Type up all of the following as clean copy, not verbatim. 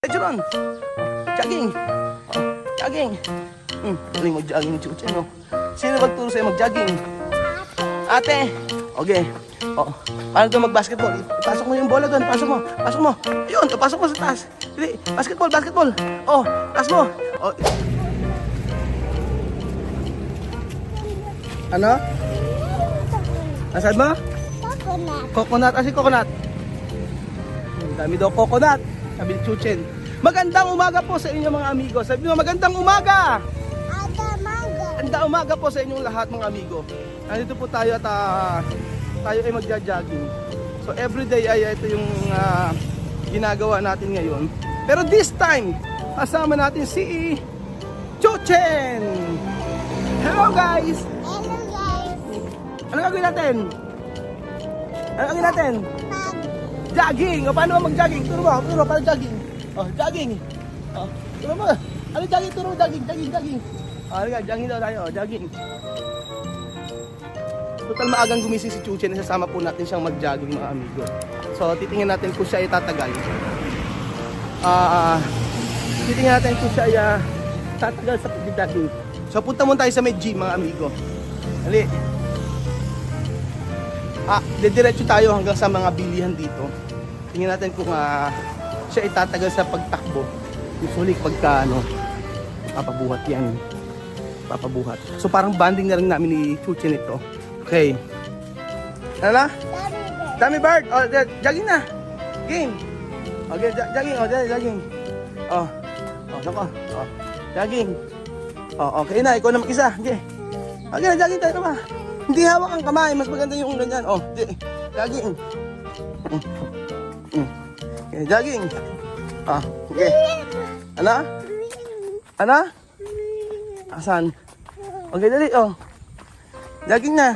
Diretso jogging. Jogging. Galing mag-jogging yung chuchi, no? Sino magturo sa'yo mag-jogging? Ate. Okay. Paano doon mag-basketball? Ipasok mo yung bola doon. Pasok mo. Pasok mo. Ayun, pasok mo sa taas. Dili. Basketball. Taas mo. Ano? Nasaan mo? Coconut. Asi coconut. Dami daw coconut. Sabi ni Chuchen. Magandang umaga po sa inyo mga amigo. Sabi mo, magandang umaga! Magandang umaga po sa inyong lahat mga amigo. Nandito po tayo at tayo ay magja-jogging. So everyday ay ito yung ginagawa natin ngayon. Pero this time, kasama natin si Chuchen! Hello guys! Ano gagawin natin? Jogging! O paano mag-jogging? Turo mo, paano jogging? Jogging! Turo mo! Ano jogging? Turo mo, jogging! Jogging daw tayo, jogging. Total maagang gumising si Chuchen, nasasama po natin siyang mag-jogging mga amigo. So, titingnan natin kung siya ay tatagal. Titingnan natin kung siya ay tatagal sa pag-jogging. So, punta muna tayo sa may gym mga amigo. Dali! Didiretso tayo hanggang sa mga bilihan dito. Tingnan natin kung siya itatagal sa pagtakbo. Usually pagka papabuhat yan. Papabuhat. So parang banding na rin namin ni Chuchen ito. Okay. Ano na? Dummy bird. Jogging na. Game. Okay, jogging. Jogging. Nako. Jogging. Okay na. Ikaw na mag-isa. Okay. Okay na, jogging tayo naman. Hindi hawak ang kamay, mas maganda yung ganyan. Jogging. Okay, jogging. Okay. Ano? Asan? Okay, dali. Jogging na.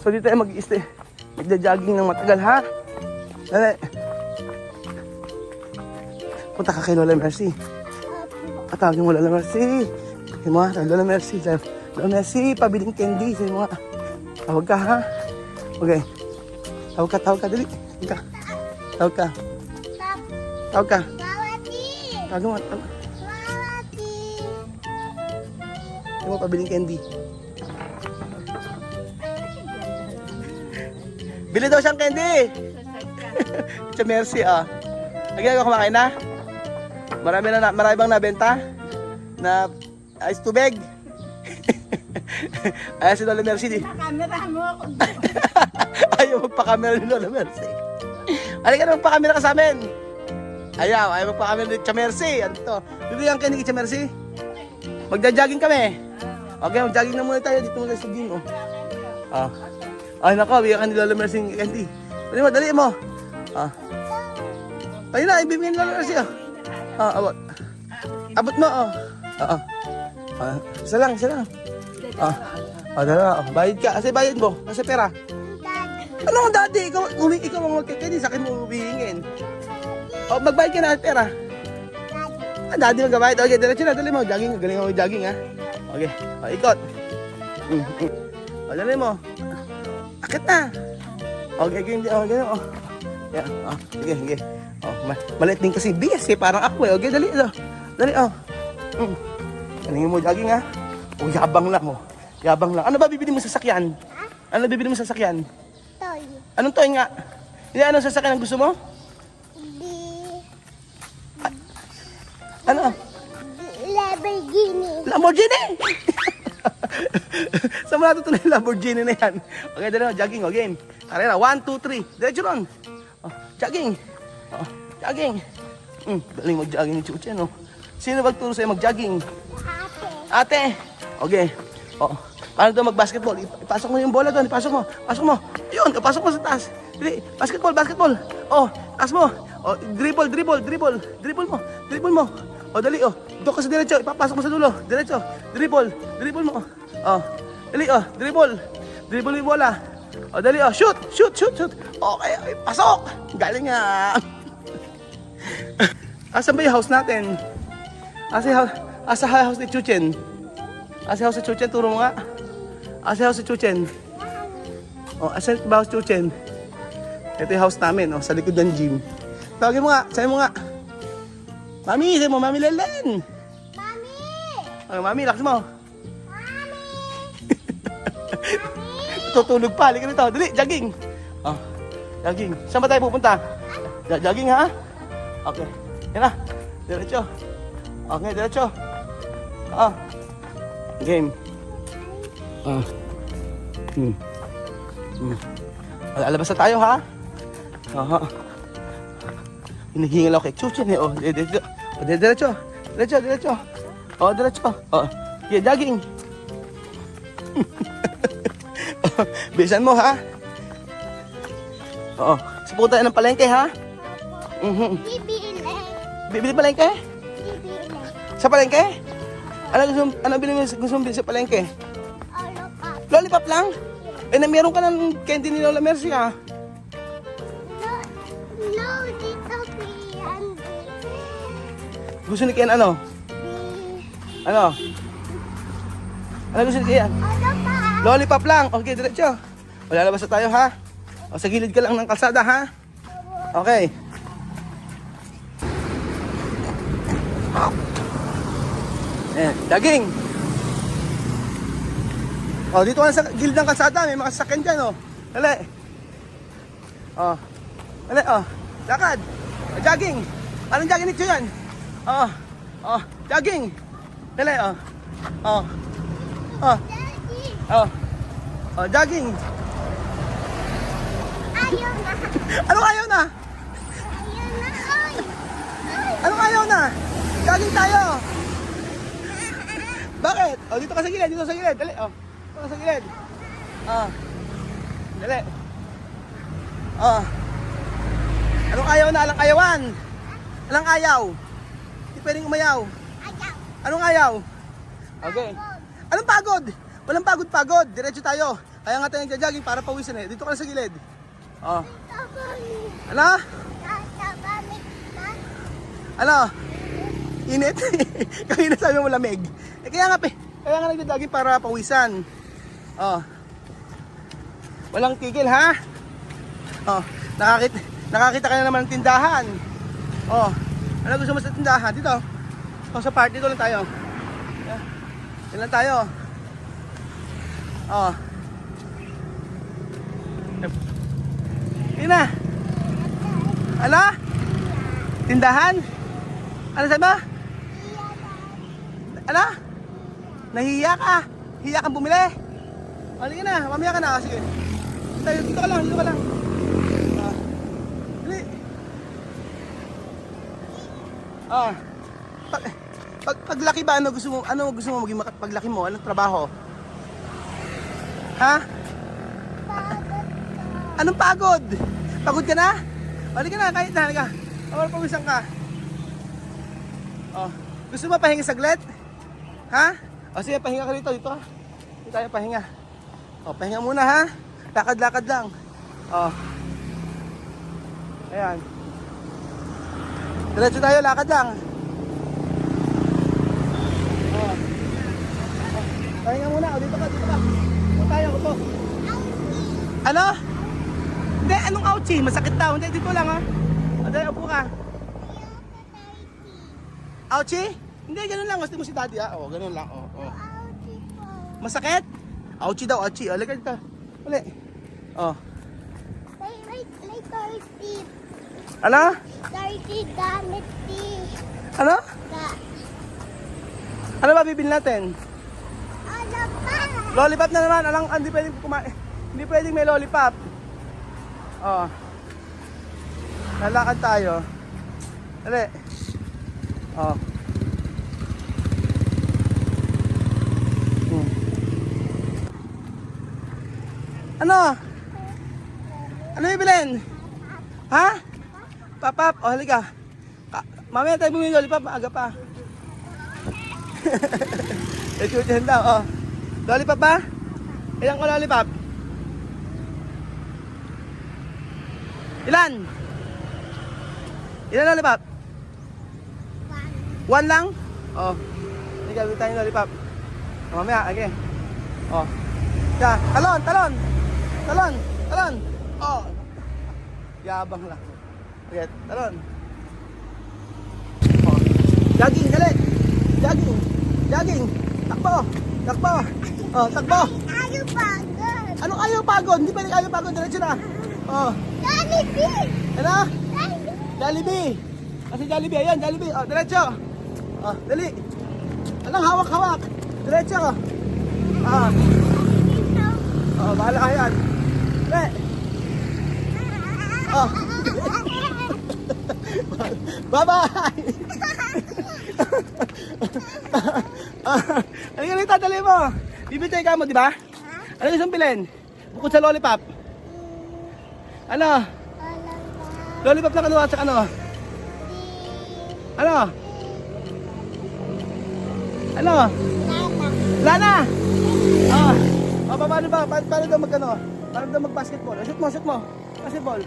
So dito tayo magja-jogging ng matagal, ha? Dali. Punta ka kay Lola Mercy. Tawagin mo Lola Mercy. Okay mo, Lola Mercy. Lola Mercy, pabiling candy. Sabi mo nga. Tawag ka, ha? Okay. Tawag ka, dali. Tawag ka. Tawag mo. Sabi mo, pabiling candy. Bili daw siyang candy. Sa Mercy, Nagyagawa kumakain na? Marami bang nabenta? Na ice tubig? Ayan si Lola Mercy. Kamera mo ako. Ayaw magpa-camera ni Lola Mercy. Halika na magpa-camera ka sa amin. Ayaw magpa-camera ni Mercy. Ano to? Bibigyan ka ni Mercy? Magja-jogging kami. Okay, mag-jogging na muna tayo. Dito muna sa gym. Ay nako, bigyan ka ni Lola Mercy ng candy. Dali mo. Ayun na, ibibigyan ni Lola Mercy. Abot mo. Isa lang. Dala. Bayad ka. Kasi bayad mo. Kasi pera. Ano ang daddy? Ikaw ang magkakadi. Sa akin mo hihingin. Magbayad ka na at pera. Daddy magbabayad. Okay, diretso na. Dali mo. Jogging. Galing mo jogging, ha? Okay. Ikot. Dali mo. Akit na. Okay, ganyan. Yeah. Sige. Maliit din kasi bias eh. Parang ako eh. Okay, dali. Galing mo jogging, ha? Yabang lang. Ano ba bibili mo sa sasakyan? Toy. Anong toy nga? Hindi, anong sasakyan ang gusto mo? Ano? Lamborghini! Saan mo natutunan yung Lamborghini na yan? Okay, dali mo, jogging, game. Tara na, 1, 2, 3. Diretso ron. Jogging. Jogging. Galing mag-jogging ni Chuchen, no? Sino magturo sa'yo mag-jogging? Ate. Okay. Paano doon mag-basketball? Ipasok mo yung bola doon. Pasok mo. Ayun, pasok mo sa taas. Dili. Basketball. Taas mo. Dribble mo. Dali. Doon ka sa diretso. Ipapasok mo sa dulo. Diretso. Dribble mo. Dali. Dribble mo yung bola. Dali. Shoot. Okay. Pasok. Galing nga. Asan ba yung house natin? Asa house ni Chuchen? Turo mo nga. Asa house ni Chuchen? Asan ba house Chuchen? Ito yung house namin, sa likod ng gym. Tawagin mo nga, sabi mo nga. Mami, sabi mo, Mami Lelen. Mami! Oh, Mami, lakas mo. Mami! Tutulog pa. Halika rito. Dali, jogging. Oh, jogging. Saan ba tayo pupunta? Jogging, ha? Okay. Yan na. Diretso. Okay, diretso. Ah. Game. Ah. Lalabas na tayo, ha? Aha. Hinihingal ako kay Chuchin, eh. Oh, diretso. Oh, diretso. Diretso, diretso. Oh, diretso. Oh. Yeah, jogging. Bilisan mo, ha? Oo. Saputa tayo ng palengke, ha? Bibili. Bibili palengke? Bibili. Sa palengke? Ano bilhin mo gusto mong bilhin sa palengke? Lollipop. Lollipop lang? Eh, na meron ka ng candy ni Lola Mercy, ha? No, dito Kian. Gusto ni Kian ano? Ano? Ano gusto ni Kian? Lollipop. Lollipop lang. Okay, diretso. O, lalabas na tayo, ha? O, sa gilid ka lang ng kalsada, ha? Okay. Eh, daging. O, dito ka na sa gilid ng kalsada. May mga sasakyan dyan, o. Dali. O. Dali, o. Lakad. O, jogging. Anong jogging nito yan? O. O, jogging. Dali, o. O. O. Daddy. O. O, jogging. Ayaw na. Anong ayaw na? Ayaw na. Ay. Anong ayaw na? Jogging tayo. Bakit? O, dito ka sa gilid. Dito sa gilid. Dali, o. Dito ka sa gilid. O. Dali. O. Anong ayaw na? Alang ayawan. Alang ayaw. Hindi pwedeng umayaw. Ayaw. Anong ayaw? Okay. Anong pagod? Walang pagod-pagod. Diretso tayo. Kaya nga tayo nagja-jogging para pawisan eh. Dito ka na sa gilid. Oh. Ano? Ano? Init? Kanina sabi mo lamig. Eh kaya nga nagja-jogging para pawisan. Oh. Walang tigil, ha? Oh. Nakakita ka na naman ng tindahan. Oh. Ano gusto mo sa tindahan? Dito. Oh, sa party dito lang tayo. Yan lang tayo. Oh. Yun na. Ano? Tindahan? Ano sabi mo? Ano? Nahiya ka? Hiya kang bumili? Halika na, mamaya ka na. Sige. Tayo, dito ka lang, dito ka lang. Dali. Paglaki ba, ano gusto mo maging paglaki mo? Anong trabaho? Ha? Anong pagod? Pagod ka na? Halika na, kahit na, halika. Awal pawisan ka. Oh, gusto mo pahinga saglit? Ha? O sige, pahinga ka dito, dito ka. Dito tayo pahinga. O, pahinga muna, ha? Lakad-lakad lang. O. Ayan. Diretso tayo, lakad lang. O. Pahinga muna, o dito ka, dito ka. O tayo, upo. Ano? Hindi, anong ouchie? Masakit daw. Hindi, dito lang, ha? O, dahil, upo ka. Ouchie? Hindi, ganun lang. Gusto mo si daddy, ha? O, ganun lang. O. Masakit? Ouchie daw, ouchie. O, lagay dito. Uli. O. Like 30. Ano? 30 gamit Ano? da. Ano ba bibili natin? Ano pa? Lollipop na naman. Alang, hindi pwedeng kumain. Hindi pwedeng may lollipop. O. Lalakad tayo. Dali. O. Ano? Ano bibilin? Ha? Papap, o halika. Mamaya tayo bumili lollipop, maaga pa. Ito daw, o. Lollipop ba? Ilan ko lollipop? Ilan? Ilan lollipop? One lang? O. Halika, bili tayo ng lollipop. O, mamaya, okay. O. Ya, talon, talon. Talon, talon. Oh. Yabang lang. Okay, talon. Oh. Jogging, dali. Jogging. Jogging. Takbo. Takbo. Oh, takbo. Ayaw pagod. Anong ayaw pagod? Hindi pwede ayaw pagod. Diretso na. Oh. Jollibee. Ano? Jollibee. Jollibee. Kasi Jollibee. Ayan, Jollibee. Oh, diretso. Oh, dali. Anong hawak-hawak? Diretso. Ah. Oh, bahala ka yan. Dali. Oh. Bye-bye! Ano yung nagtadali mo? Bibitay ka mo, di ba? Ano yung bilhin? Bukod sa lollipop. Ano? Lollipop lang ano at saka ano? Ano? Ano? Lana! Ah. Oh, paano ba? Paano daw magkano? Paano daw mag-basketball? Shoot mo, shoot mo. Basketball.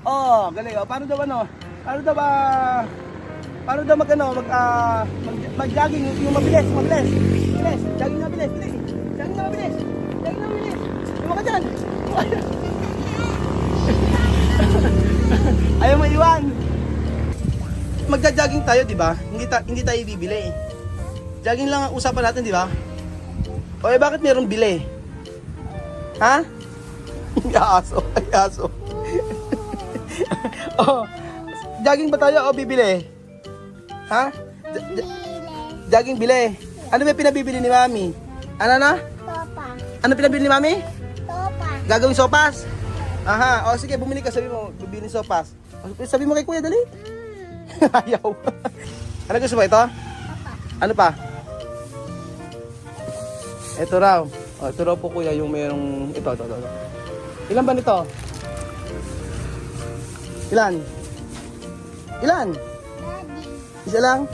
Oh, galing. Oh, paano daw ano? Paano daw ba? Paano daw mag-ano? Mag-jogging yung mabilis, mabilis. Mabilis. Jogging na mabilis, bilis. Jogging na mabilis. Jogging na mabilis. Luma ka dyan. Ayaw mo iwan. Magja-jogging tayo, di ba? Hindi tayo bibili. Jogging lang ang usapan natin, di ba? O eh, bakit mayroong bili? Ha? Aso, ay aso. Oh, jogging ba tayo o bibili? Ha? Jogging bili. Ano ba pinabibili ni Mami? Ano na? Sopa. Ano pinabili ni Mami? Sopa. Gagawin sopas? Aha, o sige, bumili ka, sabi mo, bibili sopas. Sabi mo kay Kuya, dali. Ayaw. Ano gusto mo ito? Ano pa? Ito raw. O, ito raw po Kuya, yung mayroong, ito. Ilan ba nito? Ilan? Ilan? Daddy. Isa lang?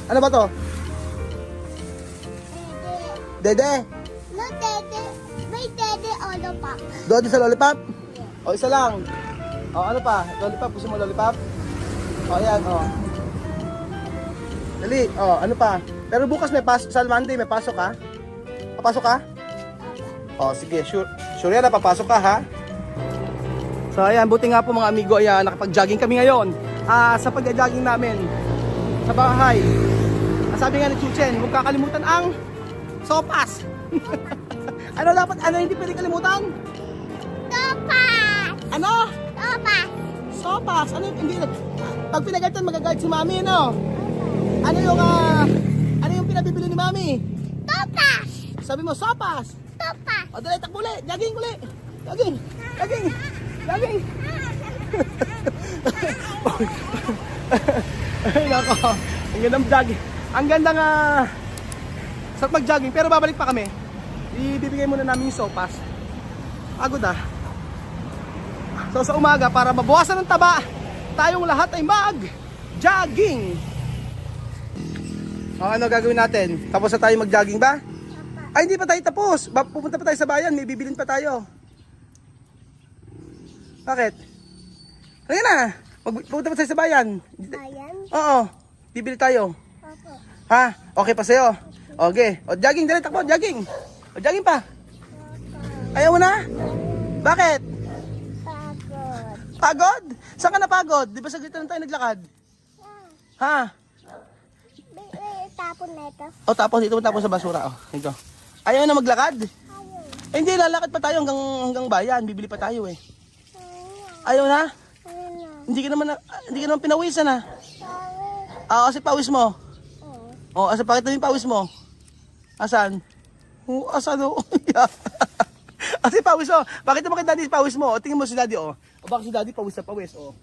Ano ba to? Dede? No, Dede. May Dede lollipop. Dode sa lollipop? O, isa lang. O, ano pa? Lollipop? Gusto mo lollipop? O, ayan, o. Dali, o, ano pa? Pero bukas may pasok, sa Monday may pasok ha? Papasok ka? O, sige, sure yan na, papasok ka ha? So ayan, buti nga po mga amigo, ayan, nakapag-jogging kami ngayon. Sa pag-jogging namin sa bahay. Sabi nga ni Chuchen, huwag kakalimutan ang sopas. Ano dapat, ano hindi pwede kalimutan? Sopas. Ano? Sopas. Sopas. Ano hindi, pag pinagalitan magagalit si Mami, ano? Ano yung pinabibili ni Mami? Sopas. Sabi mo, sopas. Sopas. O dali, takbo ulit, jogging ulit. Jogging. Jogging. Ay, nako. Ang gandang jogging. Ang gandang sa mag-jogging. Pero babalik pa kami. Ibibigay muna namin yung sopas. Pagod ah. So sa umaga, para mabawasan ng taba, tayong lahat ay mag-jogging. O, ano gagawin natin? Tapos na tayo mag-jogging ba? Ay, hindi pa tayo tapos. Pupunta pa tayo sa bayan. May bibilin pa tayo. Bakit? Halika na. Pupunta pa tayo sa bayan. Ayan. Oo. Bibili tayo. Opo. Ha? Okay pa sa'yo? Okay. O, jogging. Dali, takbo. Jogging. O, jogging pa. Ayaw mo na? Bakit? Pagod. Pagod? Saan ka napagod? Di ba sa gitna tayo naglakad? Ha? Tapon na ito. O, tapos dito mo tapos sa basura. O, ito. Ayaw na maglakad? Eh, hindi, lalakad pa tayo hanggang bayan. Bibili pa tayo eh. Ayaw na? Hindi ka naman pinawisan ha? Kasi pawis mo. O, asa pakita mo yung pawis mo? Asan? Asan o? Kasi pawis o. Pakita mo kay daddy pawis mo. O, tingin mo si daddy o. O, baka si daddy pawis na pawis o.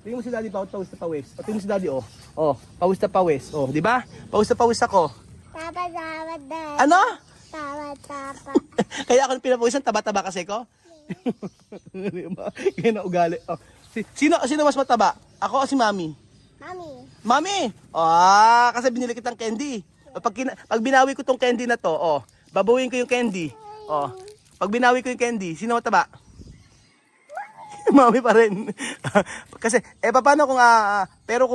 Tingin mo si daddy pawis na pawis. O, tingin mo si daddy o. O, pawis na pawis. O, di ba? Pawis na pawis ako. Tapa. Ano? Tapa. Kaya ako pinapawisan, taba-taba kasi ko. Kaya na ugali. Oh. Sino mas mataba? Ako o si Mami? Mami. Mami! Kasi binili kitang candy. Pag binawi ko tong candy na to, babawiin ko yung candy. Pag binawi ko yung candy, sino mataba? Mami pa rin. Kasi, paano kung, pero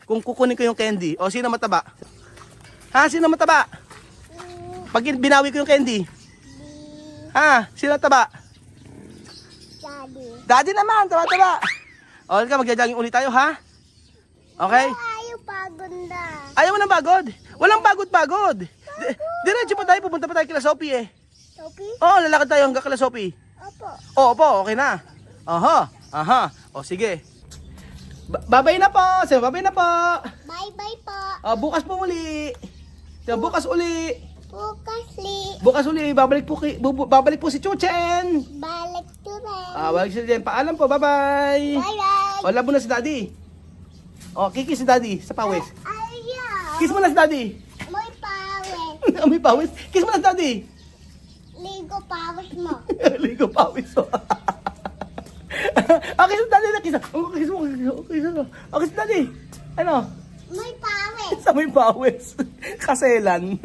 kung kukunin ko yung candy, sino mataba? Ha? Sino mataba? Pag binawi ko yung candy? Sino taba? Daddy. Daddy naman, taba-taba. O, magja-jogging ulit tayo, ha? Okay? Ayaw pagod na. Ayaw mo ng pagod? Walang pagod-pagod. Diretso pa tayo, pupunta pa tayo kila Sophie eh. Sophie? Oo, lalakad tayo hanggang kila Sophie. Opo. Oo po, okay na. Aha. O sige. Babay na po. Sige, babay na po. Bye-bye po. Bukas po muli. Sige, bukas uli. Bukas Bukas uli, babalik po si Chuchen. balik to rin. Balik si Chuchen. Paalam po, bye-bye. Bye-bye. O, labo na si Daddy. O, kikis si Daddy sa pawis. Ayaw. Kiss mo na si Daddy. May pawis. May pawis. Kiss mo na si Daddy. Ligo pawis mo. Ligo pawis. Kiss mo Daddy na kiss. Kiss mo. Kiss mo Daddy. Ano? May pawis. Sa may pawis. Kaselan.